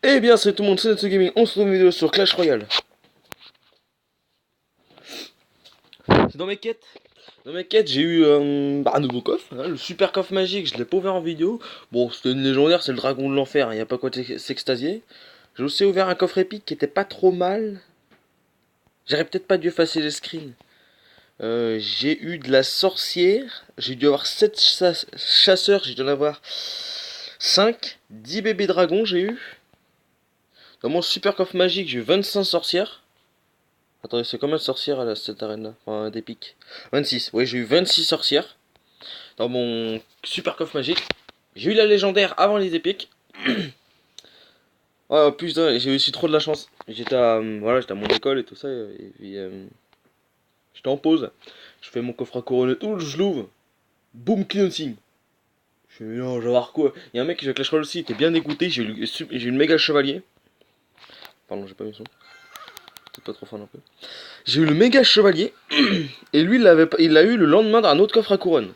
Eh bien, c'est tout le monde, c'est Natsu Gaming. On se retrouve une vidéo sur Clash Royale. C'est dans mes quêtes. Dans mes quêtes, j'ai eu un nouveau coffre, hein, le super coffre magique. Je l'ai pas ouvert en vidéo. Bon, c'était une légendaire, c'est le dragon de l'enfer. Il n'y a pas quoi s'extasier. J'ai aussi ouvert un coffre épique qui était pas trop mal. J'aurais peut-être pas dû effacer les screens. J'ai eu de la sorcière. J'ai dû avoir 7 chasseurs. J'ai dû en avoir 5. 10 bébés dragons, j'ai eu. Dans mon super coffre magique, j'ai eu 25 sorcières. Attendez, c'est combien de sorcières à cette arène-là? Enfin, d'épique. 26. Oui, j'ai eu 26 sorcières dans mon super coffre magique. J'ai eu la légendaire avant les épiques. Ouais, putain, j'ai aussi trop de la chance. J'étais à mon école et tout ça. Et puis, j'étais en pause. Je fais mon coffre à couronne et tout, je l'ouvre. Boom, cleansing. Je fais, non, je vais voir quoi. Il y a un mec qui joue à Clash Royale aussi, il était bien dégoûté. J'ai eu le méga chevalier. Pardon, j'ai pas mis son. Peut-être pas trop fan un peu. J'ai eu le méga chevalier. Et lui, il l'a eu le lendemain d'un autre coffre à couronne.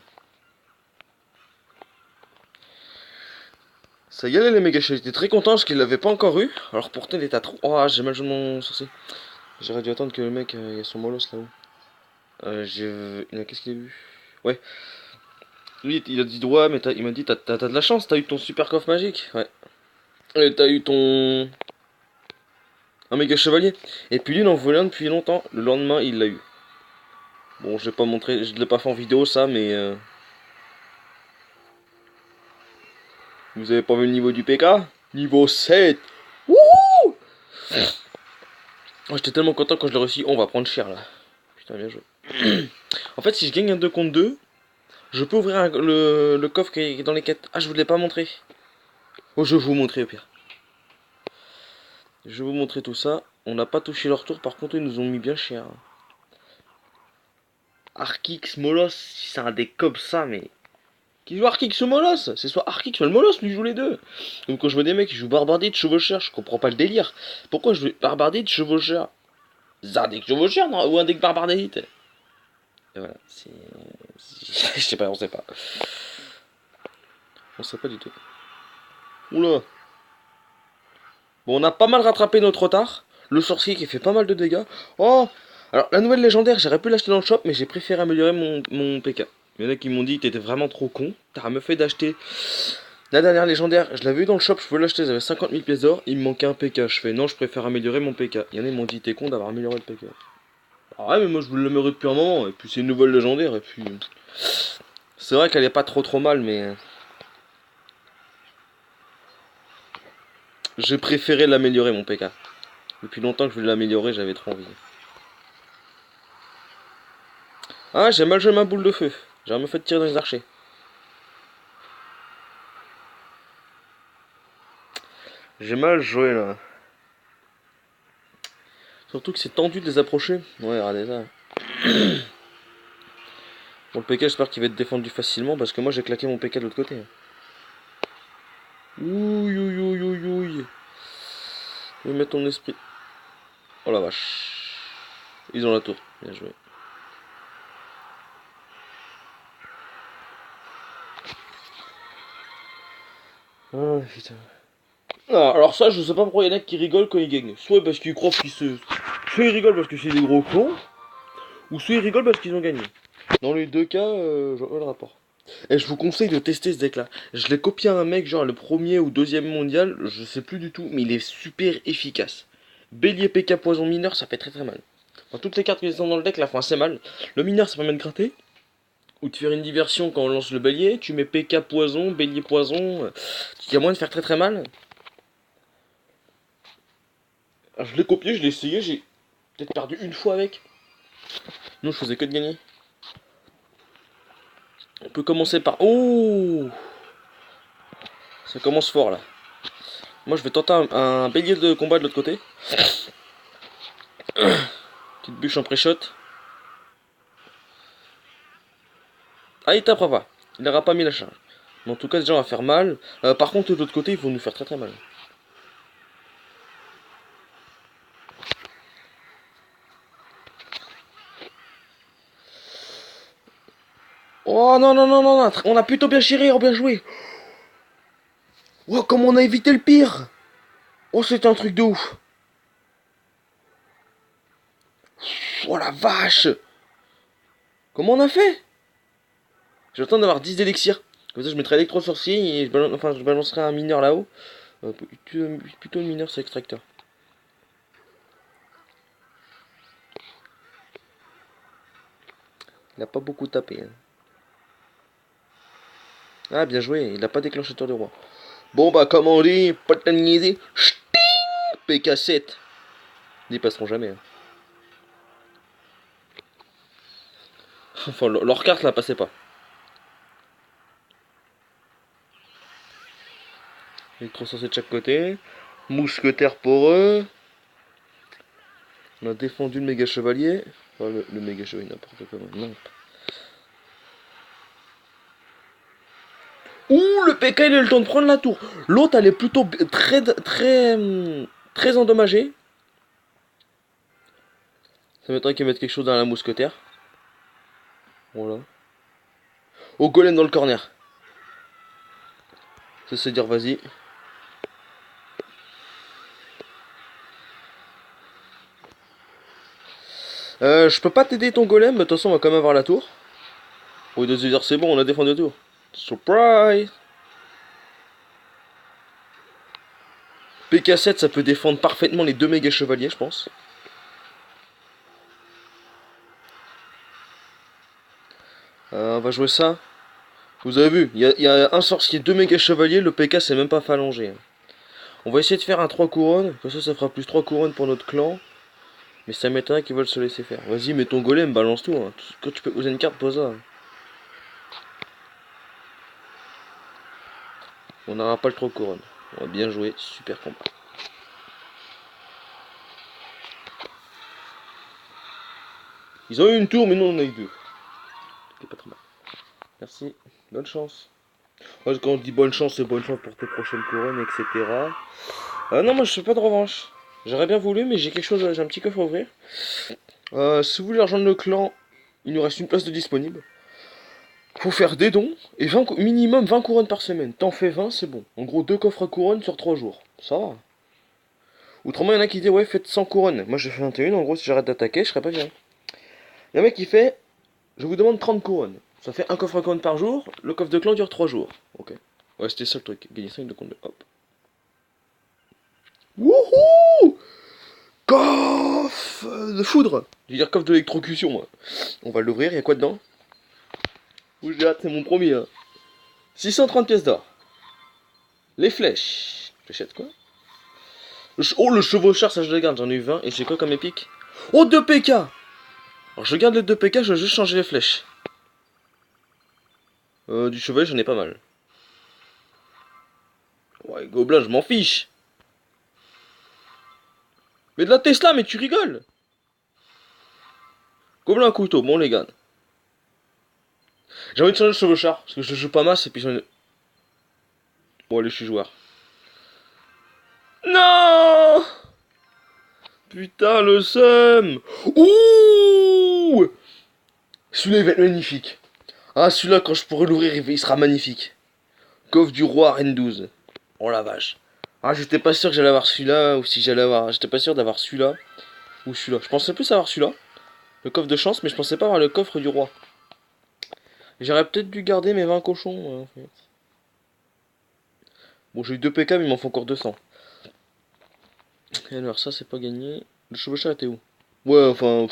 Ça y est, les méga chevaliers. J'étais très content parce qu'il l'avait pas encore eu. Alors pourtant, il était à trop. Oh, j'ai mal joué mon sorcier. J'aurais dû attendre que le mec il ait son molos là-haut. Qu'est-ce qu'il a eu? Ouais. Lui, il a dit ouais, mais il m'a dit t'as de la chance, t'as eu ton super coffre magique. Ouais. Et t'as eu ton. Un méga chevalier. Et puis lui, il en voulait un depuis longtemps. Le lendemain, il l'a eu. Bon, je l'ai pas montré, je l'ai pas fait en vidéo ça, mais. Vous avez pas vu le niveau du PK? Niveau 7. Wouhou! Oh, j'étais tellement content quand je l'ai réussi. Oh, on va prendre cher là. Putain, bien joué. En fait, si je gagne un 2 contre 2, je peux ouvrir le coffre qui est dans les quêtes. Ah, je vous l'ai pas montré. Oh, je vais vous montrer au pire. Je vais vous montrer tout ça. On n'a pas touché leur tour, par contre, ils nous ont mis bien cher. Arkix, Molos, c'est un des comme ça, mais. Qui joue Arkix ou Molos? C'est soit Arkix, soit le Molos, lui joue les deux. Donc quand je vois des mecs qui jouent Barbardite, Chevaucheur, je comprends pas le délire. Pourquoi je veux Barbardite, Chevaucheur? Zardik, Chevaucheur, non? Ou un deck Barbardite? Et voilà, c'est. Je sais pas, on sait pas. On sait pas du tout. Oula. Bon, on a pas mal rattrapé notre retard. Le sorcier qui fait pas mal de dégâts. Oh! Alors, la nouvelle légendaire, j'aurais pu l'acheter dans le shop, mais j'ai préféré améliorer mon PK. Il y en a qui m'ont dit, t'étais vraiment trop con. T'as me fait d'acheter la dernière légendaire. Je l'avais eu dans le shop, je pouvais l'acheter, j'avais 50 000 pièces d'or. Il me manquait un PK. Je fais, non, je préfère améliorer mon PK. Il y en a qui m'ont dit, t'es con d'avoir amélioré le PK. Ah ouais, mais moi je voulais l'améliorer depuis un moment. Et puis c'est une nouvelle légendaire. Et puis. C'est vrai qu'elle est pas trop mal, mais. J'ai préféré l'améliorer mon PK. Depuis longtemps que je voulais l'améliorer, j'avais trop envie. Ah, j'ai mal joué ma boule de feu. J'ai me fait tirer dans les archers. J'ai mal joué là. Surtout que c'est tendu de les approcher. Ouais, regardez ça. Bon, le PK, j'espère qu'il va être défendu facilement parce que moi j'ai claqué mon PK de l'autre côté. Ouille, ouille, ouille, ouille, ouille. Je vais mettre ton esprit. Oh la vache. Ils ont la tour. Bien joué. Ah putain. Ah, alors ça, je sais pas pourquoi il y en a qui rigolent quand ils gagnent. Soit parce qu'ils croient qu'ils se. Soit ils rigolent parce que c'est des gros cons, ou soit ils rigolent parce qu'ils ont gagné. Dans les deux cas, je vois le rapport. Et je vous conseille de tester ce deck là. Je l'ai copié à un mec, genre le premier ou deuxième mondial, je sais plus du tout, mais il est super efficace. Bélier PK poison mineur, ça fait très très mal. Enfin, toutes les cartes qui sont dans le deck là font assez mal. Le mineur ça permet de gratter, ou de faire une diversion quand on lance le bélier. Tu mets PK poison, bélier poison, il y a moyen de faire très très mal. Alors, je l'ai copié, je l'ai essayé, j'ai peut-être perdu une fois avec. Non, je faisais que de gagner. On peut commencer par. Oh! Ça commence fort là. Moi je vais tenter un bélier de combat de l'autre côté. Petite bûche en pré-shot. Ah, il tapera pas. Il n'aura pas mis la charge. Mais en tout cas, déjà, on va faire mal. Par contre, de l'autre côté, ils vont nous faire très très mal. Oh non, non, non, non, non. On a plutôt bien géré, on a bien joué. Oh, comment on a évité le pire. Oh, c'était un truc de ouf. Oh la vache. Comment on a fait? J'attends d'avoir 10 d'élixirs. Comme ça, je mettrai électro-sorcier et je balancerai un mineur là-haut. Plutôt le mineur, c'est extracteur. Il a pas beaucoup tapé. Hein. Ah, bien joué, il a pas déclenché tour de roi. Bon, bah, comme on dit, pas de idée. PK7. Ils passeront jamais. Hein. Enfin, leur carte là passait pas. Électro-sorcier de chaque côté. Mousquetaire pour eux. On a défendu le méga chevalier. Enfin, le méga chevalier, n'importe quoi. Non. Ouh, le PK il a eu le temps de prendre la tour. L'autre elle est plutôt très endommagée. Ça m'étonnerait qu'il mette quelque chose dans la mousquetaire. Voilà. Au golem dans le corner. Ça c'est dire vas-y. Je peux pas t'aider ton golem, mais de toute façon on va quand même avoir la tour. Au lieu de se dire c'est bon, on a défendu la tour. Surprise! PK7 ça peut défendre parfaitement les deux méga chevaliers je pense. On va jouer ça. Vous avez vu, il y a un sorcier, deux méga chevaliers, le PK c'est même pas phalangé. On va essayer de faire un 3 couronnes, comme ça fera plus 3 couronnes pour notre clan. Mais ça m'étonnerait qu'ils veulent se laisser faire. Vas-y, mets ton golem, balance tout. Hein. Quand tu peux poser une carte, pose ça. On n'aura pas le 3 couronnes. On va bien jouer, super combat. Ils ont eu une tour, mais nous on en a eu deux. C'est pas trop mal. Merci, bonne chance. Quand on dit bonne chance, c'est bonne chance pour tes prochaines couronnes, etc. Non, moi je fais pas de revanche. J'aurais bien voulu, mais j'ai quelque chose, j'ai un petit coffre à ouvrir. Si vous voulez rejoindre le clan, il nous reste une place de disponible. Faut faire des dons et minimum 20 couronnes par semaine. T'en fais 20, c'est bon. En gros, 2 coffres à couronnes sur 3 jours. Ça va. Autrement, il y en a qui disent ouais, faites 100 couronnes. Moi, j'ai fait 21. En gros, si j'arrête d'attaquer, je serais pas viré. Il y a un mec qui fait je vous demande 30 couronnes. Ça fait un coffre à couronnes par jour. Le coffre de clan dure 3 jours. Ok. Ouais, c'était ça le truc. Gagner 5 de compte de. Hop. Wouhou! Coffre de foudre. Je veux dire coffre de l'électrocution, moi. On va l'ouvrir. Il y a quoi dedans? Ouh, j'ai hâte, c'est mon premier. Hein. 630 pièces d'or. Les flèches. Fléchette quoi? Oh, le chevaucheur, ça je le garde, j'en ai eu 20. Et c'est quoi comme épique? Oh, 2 PK. Alors je garde les 2 PK, je vais juste changer les flèches. Du cheval, j'en ai pas mal. Ouais, gobelin, je m'en fiche. Mais de la Tesla, mais tu rigoles. Gobelin, couteau, bon les gars. J'ai envie de changer le chevaucheur, parce que je joue pas masse et puis j'en ai... Bon, allez, je suis joueur. Non! Putain, le seum! Ouh! Celui-là, il va être magnifique. Ah, celui-là, quand je pourrai l'ouvrir, il sera magnifique. Coffre du roi Reine 12. Oh la vache. Ah, j'étais pas sûr que j'allais avoir celui-là, ou si j'allais avoir... J'étais pas sûr d'avoir celui-là, ou celui-là. Je pensais plus avoir celui-là. Le coffre de chance, mais je pensais pas avoir le coffre du roi. J'aurais peut-être dû garder mes 20 cochons, en fait. Bon, j'ai eu 2 PK, mais il m'en faut encore 200. Et alors, ça, c'est pas gagné. Le chevaucheur était où? Ouais, enfin...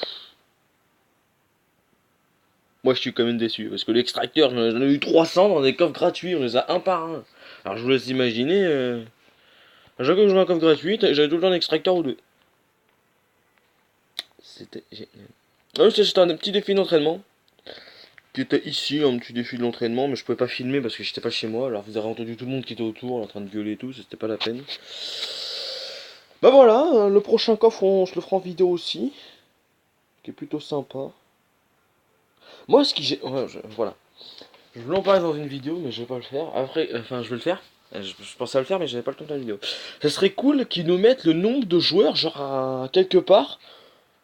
Moi, je suis quand même déçu. Parce que l'extracteur, j'en ai eu 300 dans des coffres gratuits. On les a un par un. Alors, je vous laisse imaginer... À chaque fois que je joue un coffre gratuit, j'avais tout le temps un extracteur ou deux. C'était génial. Ah oui, c'était un petit défi d'entraînement. Qui était ici, un petit défi de l'entraînement. Mais je pouvais pas filmer parce que j'étais pas chez moi. Alors, vous avez entendu tout le monde qui était autour en train de gueuler et tout. C'était pas la peine. Bah voilà, le prochain coffre, je le ferai en vidéo aussi. Qui est plutôt sympa. Moi, ce qui j'ai... Ouais, voilà. Je voulais en parler dans une vidéo, mais je vais pas le faire. Après, enfin, je vais le faire. Je pensais à le faire, mais j'avais pas le temps de la vidéo. Ça serait cool qu'ils nous mettent le nombre de joueurs, genre à quelque part.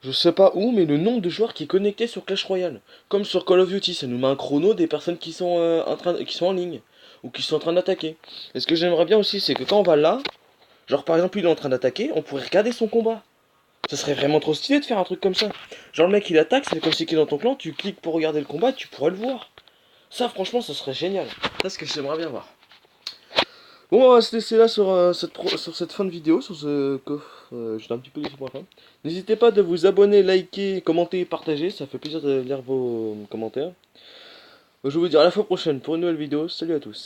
Je sais pas où, mais le nombre de joueurs qui est connecté sur Clash Royale. Comme sur Call of Duty, ça nous met un chrono des personnes qui sont, qui sont en ligne. Ou qui sont en train d'attaquer. Et ce que j'aimerais bien aussi, c'est que quand on va là, Genre par exemple, il est en train d'attaquer, on pourrait regarder son combat. Ça serait vraiment trop stylé de faire un truc comme ça. Genre le mec il attaque, c'est comme si qu'il est dans ton clan, tu cliques pour regarder le combat, tu pourrais le voir. Ça franchement ça serait génial. Ça c'est ce que j'aimerais bien voir. Bon on va se laisser là sur, sur cette fin de vidéo, sur ce coffre. J'étais un petit peu déçu pour la fin. N'hésitez pas de vous abonner, liker, commenter et partager, ça fait plaisir de lire vos commentaires. Je vais vous dire à la fois prochaine pour une nouvelle vidéo. Salut à tous.